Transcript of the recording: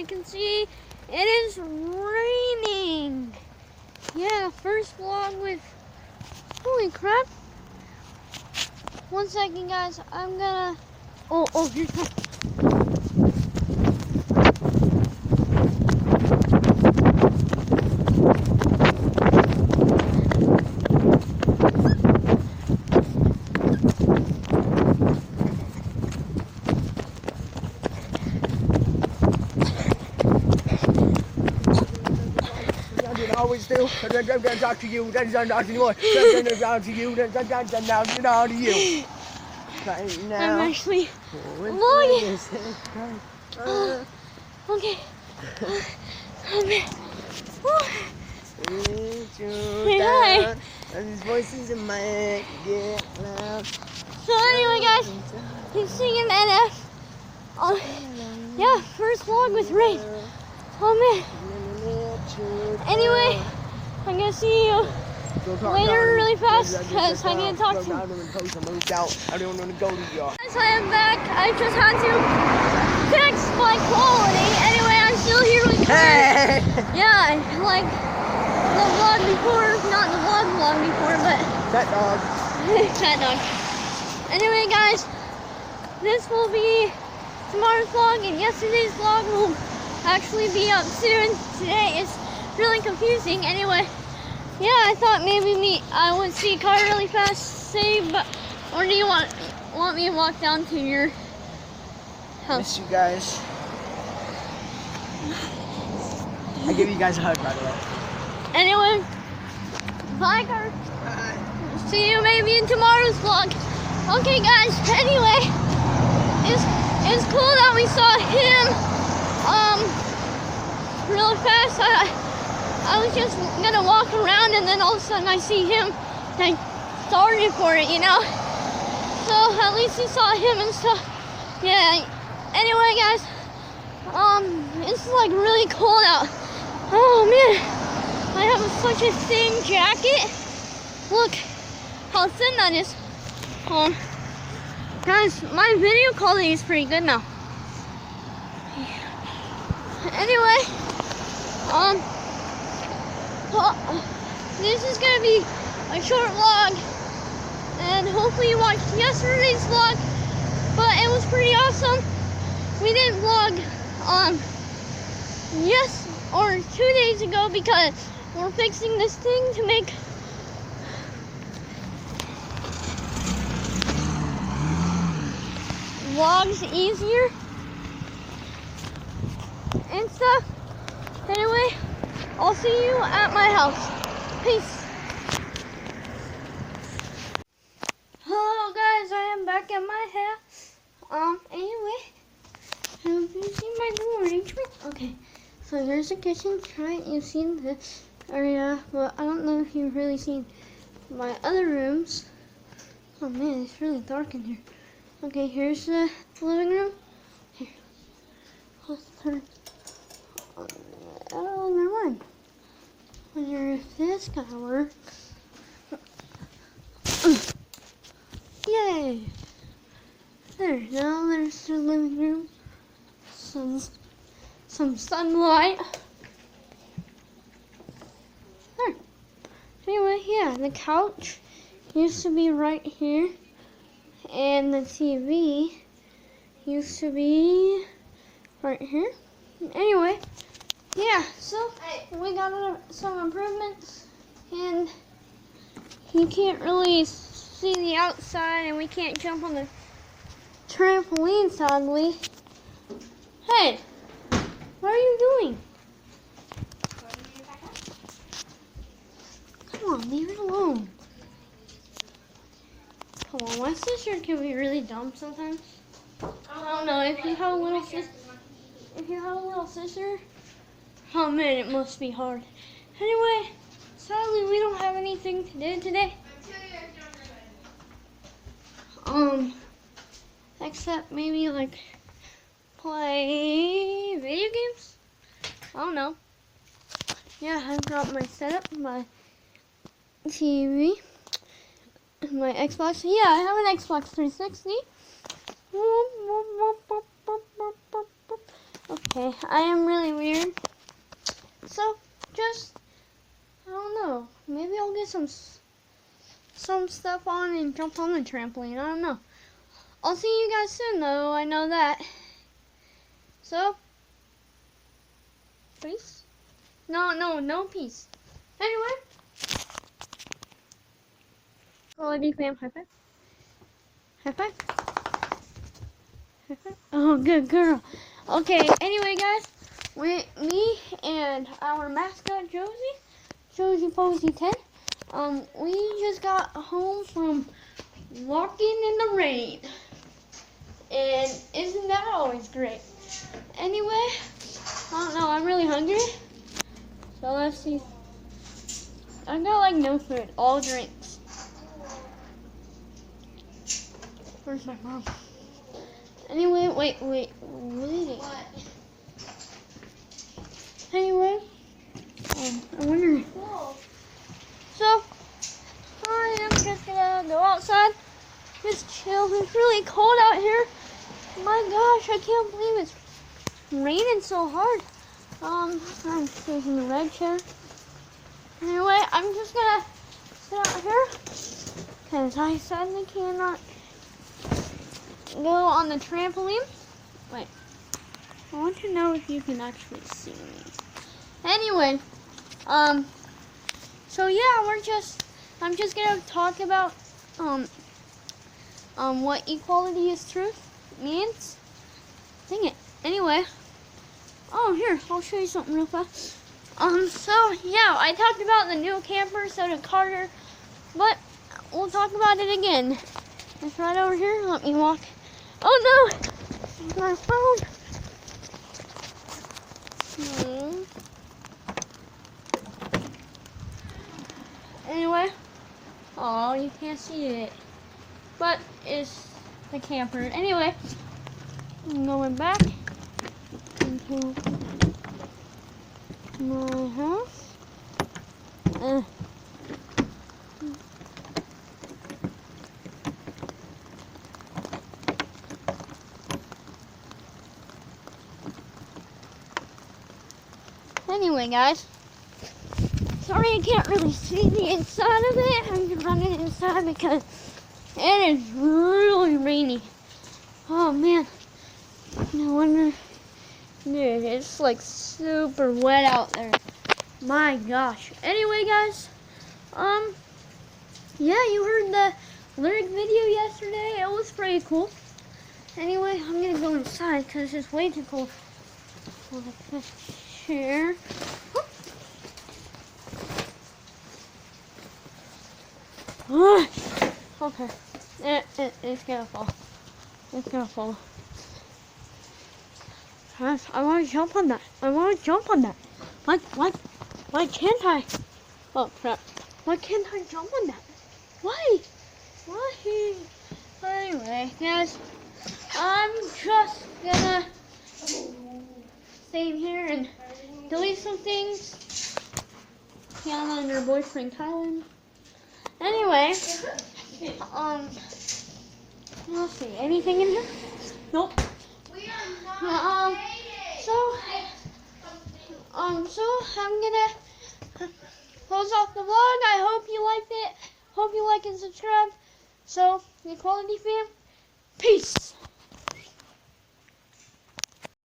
can see, it is raining. Yeah, first vlog with, holy crap. 1 second, guys, I'm gonna, oh, here's my, always do. Then talk to you. Then talk to you. Then talk to you. Then talk to you. Right now. I'm actually vlogging. Okay. Oh, man. Hey, hi. These voices in my head get loud. So anyway, guys, he's singing NF. Yeah, first vlog with rain. Oh man. Anyway, I'm gonna see you later really fast because I need to talk to you. I don't want to go to y'all. Guys, I am back. I just had to fix my quality. Anyway, I'm still here with you. Hey! Yeah, like the vlog before, not the vlog before, but That dog. that dog. Anyway, guys, this will be tomorrow's vlog, and yesterday's vlog will actually be up soon. Today is really confusing. Anyway, yeah, I thought maybe I would see car really fast, or do you want me to walk down to your house? Miss you guys. I give you guys a hug, by the way. Anyway, bye, car. See you maybe in tomorrow's vlog. Okay, guys. Anyway, it's cool that we saw him really fast. I was just gonna walk around, and then all of a sudden I see him, and I started for it, you know. So at least you saw him and stuff. Yeah. Anyway, guys, it's like really cold out. Oh man, I have such a thin jacket. Look how thin that is. Guys, my video quality is pretty good now. Anyway, this is gonna be a short vlog, and hopefully you watched yesterday's vlog, but it was pretty awesome. We didn't vlog, 2 days ago because we're fixing this thing to make vlogs easier and stuff. Anyway, I'll see you at my house. Peace. Hello guys, I am back at my house. Anyway, have you seen my new arrangement? Okay, so here's the kitchen. Right, you've seen this area, but I don't know if you've really seen my other rooms. Oh man, it's really dark in here. Okay, here's the living room. Here, let's turn. Oh, never mind. Wonder if this gonna work. Yay! There, now there's the living room. Some sunlight. There. Anyway, yeah, the couch used to be right here, and the TV used to be right here. Anyway, yeah, so we got some improvements, and you can't really see the outside, and we can't jump on the trampoline, sadly. Hey, what are you doing? Come on, leave it alone. Come on, my sister can be really dumb sometimes. I don't know, if you have a little sister, oh man, it must be hard. Anyway, sadly we don't have anything to do today. Except maybe like play video games? I don't know. Yeah, I've got my setup, my TV, my Xbox. Yeah, I have an Xbox 360. Okay, I am really weird. So, just, I don't know. Maybe I'll get some stuff on and jump on the trampoline. I don't know. I'll see you guys soon, though. I know that. So, peace? No peace. Anyway. Quality fam, high five. High five. High five. Oh, good girl. Okay, anyway, guys. Me and our mascot, Josie Posey 10. We just got home from walking in the rain. And isn't that always great? Anyway, I don't know, I'm really hungry. So let's see. I got like no food, all drinks. Where's my mom? Anyway, wait. Anyway, I wonder. So, I am just gonna go outside, just chill. It's really cold out here. My gosh, I can't believe it's raining so hard. I'm taking the red chair. Anyway, I'm just gonna sit out here because I sadly cannot go on the trampoline. Wait, I want to know if you can actually see me. Anyway, so yeah, I'm just gonna talk about what equality is truth means. Dang it. Anyway, oh here, I'll show you something real fast. So yeah, I talked about the new camper, so did Carter, but we'll talk about it again. It's right over here. Let me walk. Oh no, my phone. Anyway, oh, you can't see it, but it's the camper. Anyway, I'm going back into my house. Anyway, guys, sorry I can't really see the inside of it. I'm running inside because it is really rainy. Oh man, no wonder. Dude, it's like super wet out there. My gosh. Anyway, guys, yeah, you heard the lyric video yesterday. It was pretty cool. Anyway, I'm gonna go inside because it's way too cold. Like this chair. Okay, it's gonna fall. It's gonna fall. I want to jump on that. Why can't I? Oh crap. Why can't I jump on that? Why? Anyway, guys, I'm just gonna stay here and delete some things. Kiana and her boyfriend Kylan. Anyway, let's see. Anything in here? Nope. So I'm gonna close off the vlog. I hope you liked it. Hope you like and subscribe. So, the Equality fam,